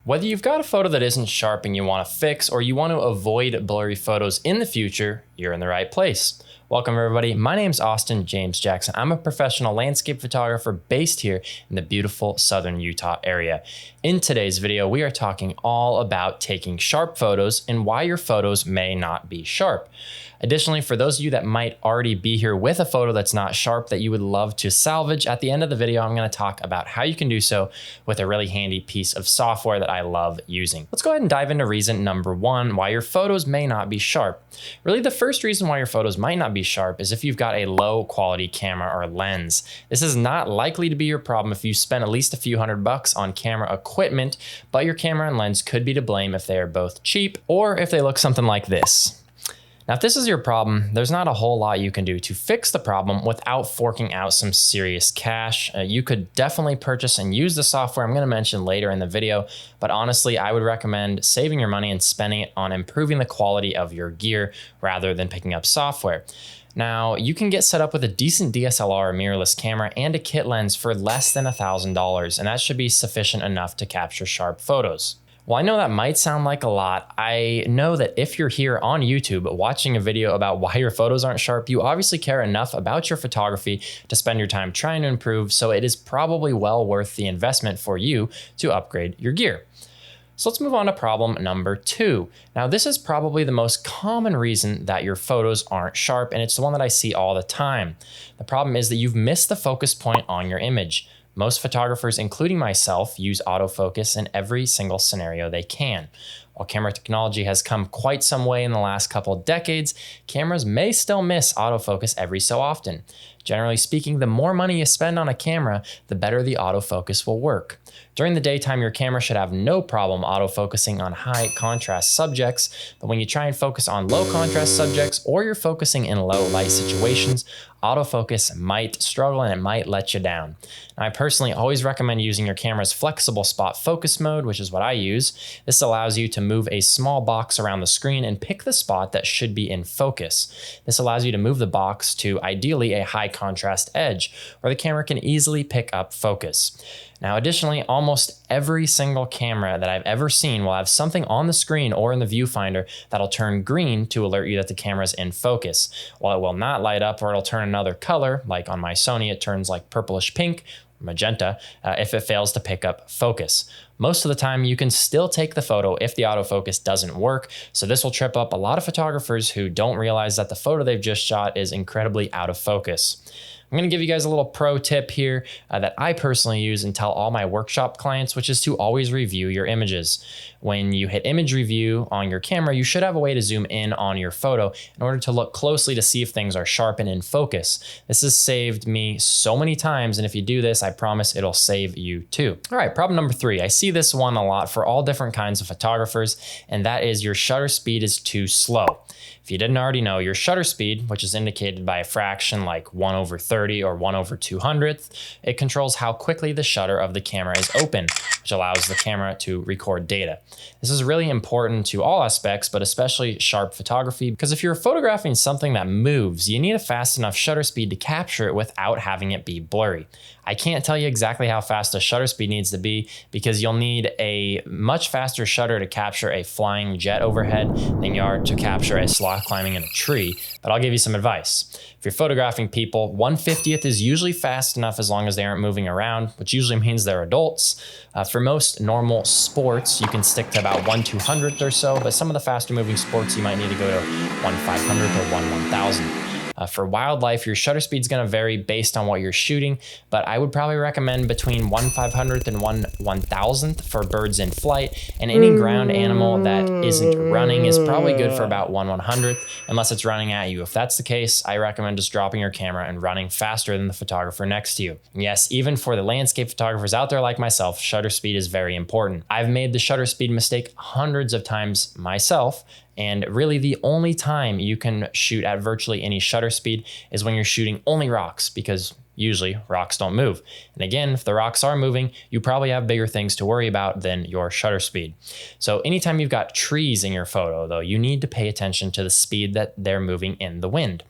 Whether you've got a photo that isn't sharp and you want to fix, or you want to avoid blurry photos in the future, you're in the right place. Welcome everybody, my name's Austin James Jackson. I'm a professional landscape photographer based here in the beautiful southern Utah area. In today's video, we are talking all about taking sharp photos and why your photos may not be sharp. Additionally, for those of you that might already be here with a photo that's not sharp that you would love to salvage, at the end of the video, I'm going to talk about how you can do so with a really handy piece of software that I love using. Let's go ahead and dive into reason number one, why your photos may not be sharp. Really, the first reason why your photos might not be sharp is if you've got a low quality camera or lens. This is not likely to be your problem if you spend at least a few $100 on camera equipment, but your camera and lens could be to blame if they are both cheap or if they look something like this. Now, if this is your problem, there's not a whole lot you can do to fix the problem without forking out some serious cash. You could definitely purchase and use the software I'm going to mention later in the video, but honestly, I would recommend saving your money and spending it on improving the quality of your gear rather than picking up software. Now, you can get set up with a decent DSLR mirrorless camera and a kit lens for less than $1,000, and that should be sufficient enough to capture sharp photos. Well, I know that might sound like a lot. I know that if you're here on YouTube watching a video about why your photos aren't sharp, you obviously care enough about your photography to spend your time trying to improve, so it is probably well worth the investment for you to upgrade your gear. So let's move on to problem number two. Now, this is probably the most common reason that your photos aren't sharp, and it's the one that I see all the time. The problem is that you've missed the focus point on your image. Most photographers, including myself, use autofocus in every single scenario they can. While camera technology has come quite some way in the last couple of decades, cameras may still miss autofocus every so often. Generally speaking, the more money you spend on a camera, the better the autofocus will work. During the daytime, your camera should have no problem autofocusing on high contrast subjects, but when you try and focus on low contrast subjects or you're focusing in low light situations, autofocus might struggle and it might let you down. Now, I personally always recommend using your camera's flexible spot focus mode, which is what I use. This allows you to move a small box around the screen and pick the spot that should be in focus. This allows you to move the box to ideally a high contrast edge where the camera can easily pick up focus. Now, additionally, almost every single camera that I've ever seen will have something on the screen or in the viewfinder that'll turn green to alert you that the camera's in focus. While it will not light up or it'll turn another color, like on my Sony, it turns like purplish pink, magenta, if it fails to pick up focus. Most of the time, you can still take the photo if the autofocus doesn't work, so this will trip up a lot of photographers who don't realize that the photo they've just shot is incredibly out of focus. I'm going to give you guys a little pro tip here that I personally use and tell all my workshop clients, which is to always review your images. When you hit image review on your camera, you should have a way to zoom in on your photo in order to look closely to see if things are sharp and in focus. This has saved me so many times, and if you do this, I promise it'll save you too. All right, problem number three. I see this one a lot for all different kinds of photographers, and that is your shutter speed is too slow. If you didn't already know, your shutter speed, which is indicated by a fraction like 1/30 or 1/200th, it controls how quickly the shutter of the camera is open, which allows the camera to record data. This is really important to all aspects, but especially sharp photography, because if you're photographing something that moves, you need a fast enough shutter speed to capture it without having it be blurry. I can't tell you exactly how fast the shutter speed needs to be because you'll need a much faster shutter to capture a flying jet overhead than you are to capture a sloth climbing in a tree, but I'll give you some advice. If you're photographing people, 1/50th is usually fast enough as long as they aren't moving around, which usually means they're adults. For most normal sports, you can stick to about 1/200th or so, but some of the faster moving sports, you might need to go to 1/500th or 1/1000th. For wildlife, your shutter speed is going to vary based on what you're shooting, but I would probably recommend between 1/500th and 1/1000th for birds in flight, and any ground animal that isn't running is probably good for about 1/100th, unless it's running at you. If that's the case, I recommend just dropping your camera and running faster than the photographer next to you. Yes, even for the landscape photographers out there like myself, shutter speed is very important. I've made the shutter speed mistake hundreds of times myself, and really the only time you can shoot at virtually any shutter speed is when you're shooting only rocks, because usually rocks don't move. And again, if the rocks are moving, you probably have bigger things to worry about than your shutter speed. So anytime you've got trees in your photo though, you need to pay attention to the speed that they're moving in the wind.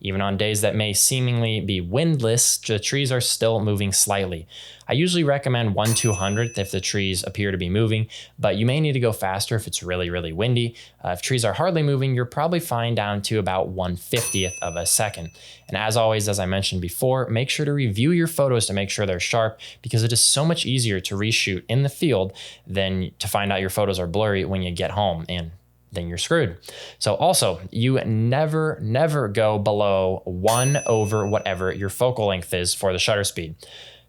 Even on days that may seemingly be windless, the trees are still moving slightly. I usually recommend 1/200th if the trees appear to be moving, but you may need to go faster if it's really, really windy. If trees are hardly moving, you're probably fine down to about 1/50th of a second. And as always, as I mentioned before, make sure to review your photos to make sure they're sharp, because it is so much easier to reshoot in the field than to find out your photos are blurry when you get home, and then you're screwed. So also, you never go below 1 over whatever your focal length is for the shutter speed.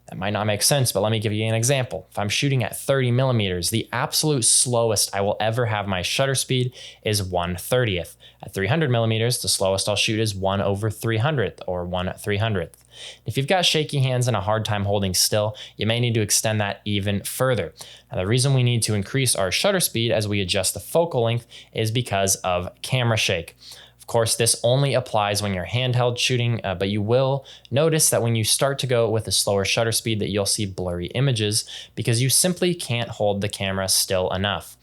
That might not make sense, but let me give you an example. If I'm shooting at 30 millimeters, the absolute slowest I will ever have my shutter speed is 1/30th. At 300 millimeters, the slowest I'll shoot is 1 over 300th or 1/300th. If you've got shaky hands and a hard time holding still, you may need to extend that even further. Now, the reason we need to increase our shutter speed as we adjust the focal length is because of camera shake. Of course, this only applies when you're handheld shooting, but you will notice that when you start to go with a slower shutter speed that you'll see blurry images because you simply can't hold the camera still enough.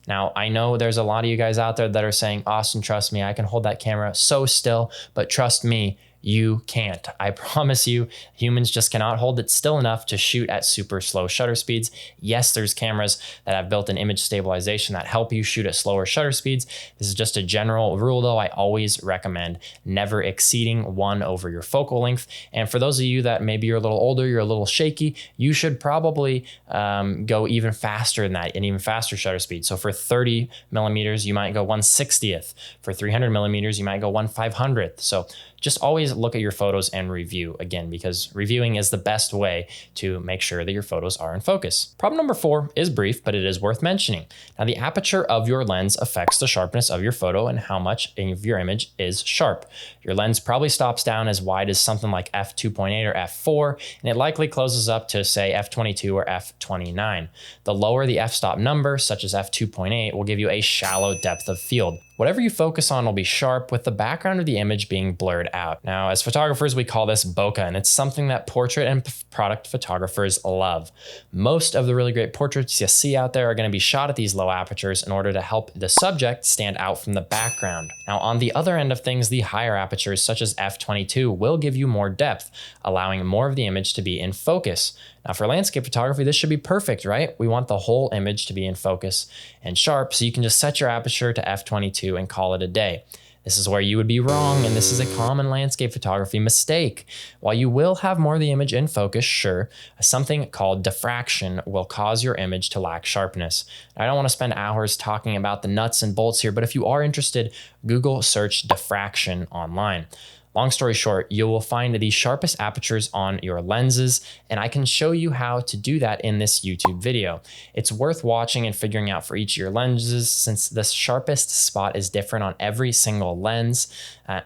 Now, I know there's a lot of you guys out there that are saying, Austin, trust me, I can hold that camera so still, but trust me, you can't. I promise you, humans just cannot hold it still enough to shoot at super slow shutter speeds. Yes, there's cameras that have built-in image stabilization that help you shoot at slower shutter speeds. This is just a general rule though. I always recommend never exceeding 1 over your focal length. And for those of you that maybe you're a little older, you're a little shaky, you should probably go even faster than that, and even faster shutter speed. So for 30 millimeters, you might go 1/60th. For 300 millimeters, you might go 1/500th. So just always look at your photos and review again, because reviewing is the best way to make sure that your photos are in focus. Problem number 4 is brief, but it is worth mentioning. Now, the aperture of your lens affects the sharpness of your photo and how much of your image is sharp. Your lens probably stops down as wide as something like f2.8 or f4, and it likely closes up to say f22 or f29. The lower the f-stop number, such as f2.8, will give you a shallow depth of field. Whatever you focus on will be sharp, with the background of the image being blurred out. Now, as photographers, we call this bokeh, and it's something that portrait and product photographers love. Most of the really great portraits you see out there are going to be shot at these low apertures in order to help the subject stand out from the background. Now, on the other end of things, the higher apertures, such as f22, will give you more depth, allowing more of the image to be in focus. Now, for landscape photography, this should be perfect, right? We want the whole image to be in focus and sharp, so you can just set your aperture to f22 and call it a day. This is where you would be wrong, and this is a common landscape photography mistake. While you will have more of the image in focus, sure, something called diffraction will cause your image to lack sharpness. I don't want to spend hours talking about the nuts and bolts here, but if you are interested, Google search diffraction online. Long story short, you will find the sharpest apertures on your lenses, and I can show you how to do that in this YouTube video. It's worth watching and figuring out for each of your lenses, since the sharpest spot is different on every single lens,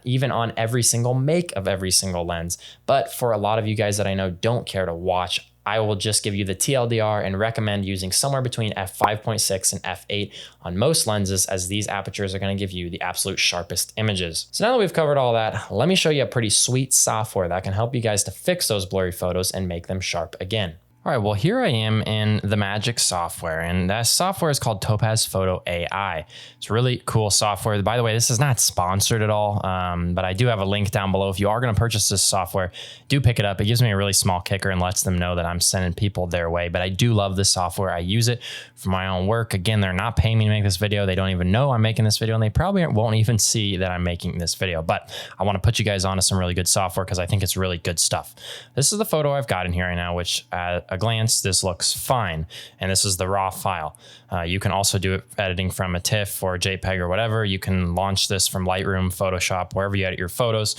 even on every single make of every single lens. But for a lot of you guys that I know don't care to watch, I will just give you the TLDR and recommend using somewhere between f5.6 and f8 on most lenses, as these apertures are going to give you the absolute sharpest images. So now that we've covered all that, let me show you a pretty sweet software that can help you guys to fix those blurry photos and make them sharp again. All right, well, here I am in the Magic software, and that software is called Topaz Photo AI. It's really cool software. By the way, this is not sponsored at all, but I do have a link down below. If you are going to purchase this software, do pick it up. It gives me a really small kicker and lets them know that I'm sending people their way, but I do love this software. I use it for my own work. Again, they're not paying me to make this video. They don't even know I'm making this video, and they probably won't even see that I'm making this video, but I want to put you guys onto some really good software because I think it's really good stuff. This is the photo I've got in here right now, which a glance, this looks fine. And this is the raw file. You can also do editing from a TIFF or JPEG or whatever. You can launch this from Lightroom, Photoshop, wherever you edit your photos.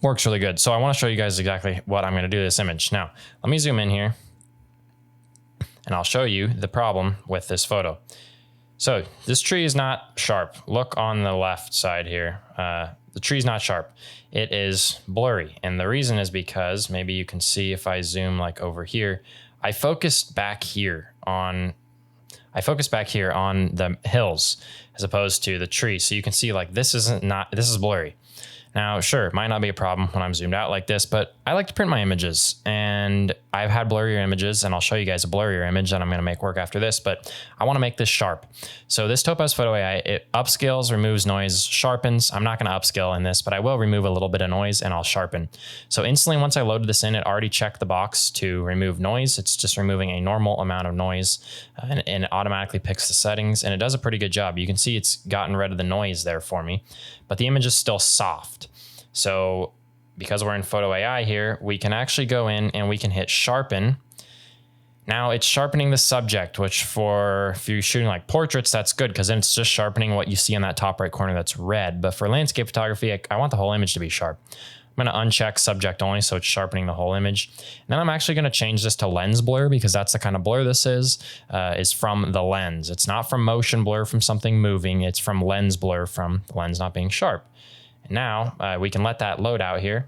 Works really good. So I want to show you guys exactly what I'm going to do to this image. Now, let me zoom in here and I'll show you the problem with this photo. So this tree is not sharp. Look on the left side here. The tree's not sharp. It is blurry. And the reason is because, maybe you can see if I zoom like over here, I focused back here on the hills as opposed to the tree. So you can see like this is blurry. Now, sure, it might not be a problem when I'm zoomed out like this, but I like to print my images, and I've had blurrier images, and I'll show you guys a blurrier image that I'm going to make work after this, but I want to make this sharp. So this Topaz Photo AI, it upscales, removes noise, sharpens. I'm not going to upscale in this, but I will remove a little bit of noise and I'll sharpen. So instantly, once I loaded this in, it already checked the box to remove noise. It's just removing a normal amount of noise, and it automatically picks the settings, and it does a pretty good job. You can see it's gotten rid of the noise there for me, but the image is still soft. So because we're in Photo AI here, we can actually go in and we can hit sharpen. Now it's sharpening the subject, which if you're shooting like portraits, that's good because then it's just sharpening what you see in that top right corner that's red. But for landscape photography, I want the whole image to be sharp. I'm going to uncheck subject only, so it's sharpening the whole image. And then I'm actually going to change this to lens blur because that's the kind of blur this is from the lens. It's not from motion blur from something moving. It's from lens blur from the lens not being sharp. And now we can let that load out here.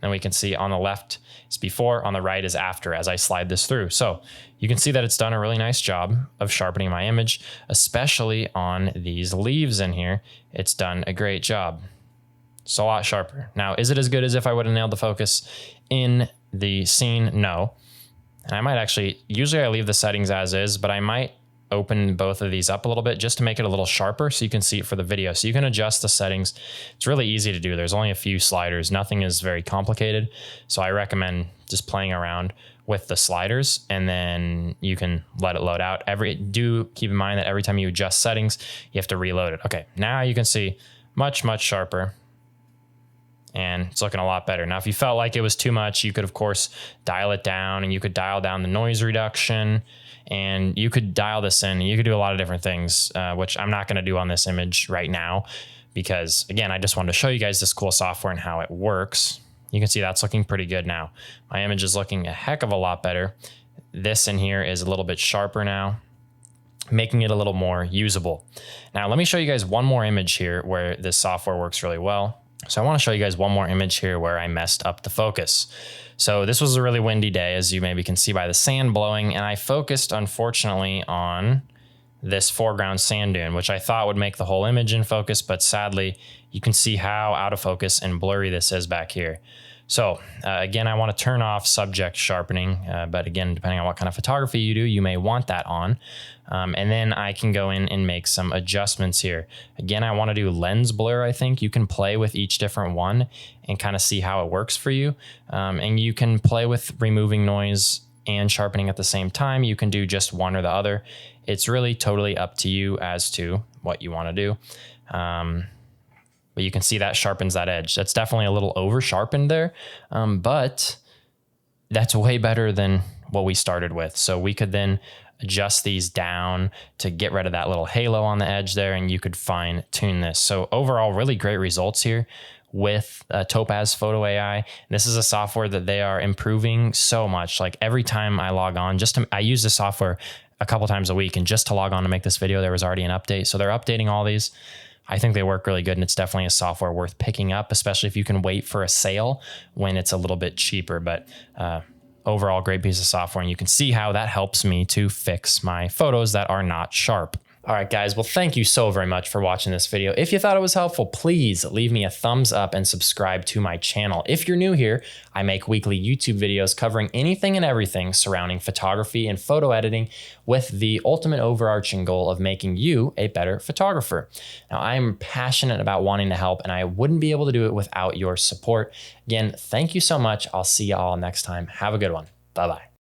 And we can see on the left is before, on the right is after as I slide this through. So you can see that it's done a really nice job of sharpening my image, especially on these leaves in here. It's done a great job. It's a lot sharper. Now, is it as good as if I would have nailed the focus in the scene? No. And I might actually, usually I leave the settings as is, but I might open both of these up a little bit just to make it a little sharper so you can see it for the video. So you can adjust the settings. It's really easy to do. There's only a few sliders. Nothing is very complicated. So I recommend just playing around with the sliders and then you can let it load out. Do keep in mind that every time you adjust settings, you have to reload it. Okay, now you can see much, much sharper. And it's looking a lot better. Now, if you felt like it was too much, you could, of course, dial it down and you could dial down the noise reduction and you could dial this in. You could do a lot of different things, which I'm not going to do on this image right now because, again, I just wanted to show you guys this cool software and how it works. You can see that's looking pretty good now. My image is looking a heck of a lot better. This in here is a little bit sharper now, making it a little more usable. Now, let me show you guys one more image here where this software works really well. So I want to show you guys one more image here where I messed up the focus. So this was a really windy day, as you maybe can see by the sand blowing, and I focused, unfortunately, on this foreground sand dune, which I thought would make the whole image in focus, but sadly, you can see how out of focus and blurry this is back here. So again, I want to turn off subject sharpening, but again, depending on what kind of photography you do, you may want that on. And then I can go in and make some adjustments here. Again, I want to do lens blur. I think you can play with each different one and kind of see how it works for you. And you can play with removing noise and sharpening at the same time. You can do just one or the other. It's really totally up to you as to what you want to do. But you can see that sharpens that edge. That's definitely a little over sharpened there, but that's way better than what we started with. So we could then adjust these down to get rid of that little halo on the edge there, and you could fine tune this. So overall, really great results here with Topaz Photo AI. This is a software that they are improving so much. Like every time I log on, I use the software a couple times a week, and just to log on to make this video, there was already an update. So they're updating all these. I think they work really good, and it's definitely a software worth picking up, especially if you can wait for a sale when it's a little bit cheaper. But overall, great piece of software, and you can see how that helps me to fix my photos that are not sharp. All right, guys. Well, thank you so very much for watching this video. If you thought it was helpful, please leave me a thumbs up and subscribe to my channel. If you're new here, I make weekly YouTube videos covering anything and everything surrounding photography and photo editing with the ultimate overarching goal of making you a better photographer. Now, I'm passionate about wanting to help, and I wouldn't be able to do it without your support. Again, thank you so much. I'll see you all next time. Have a good one. Bye-bye.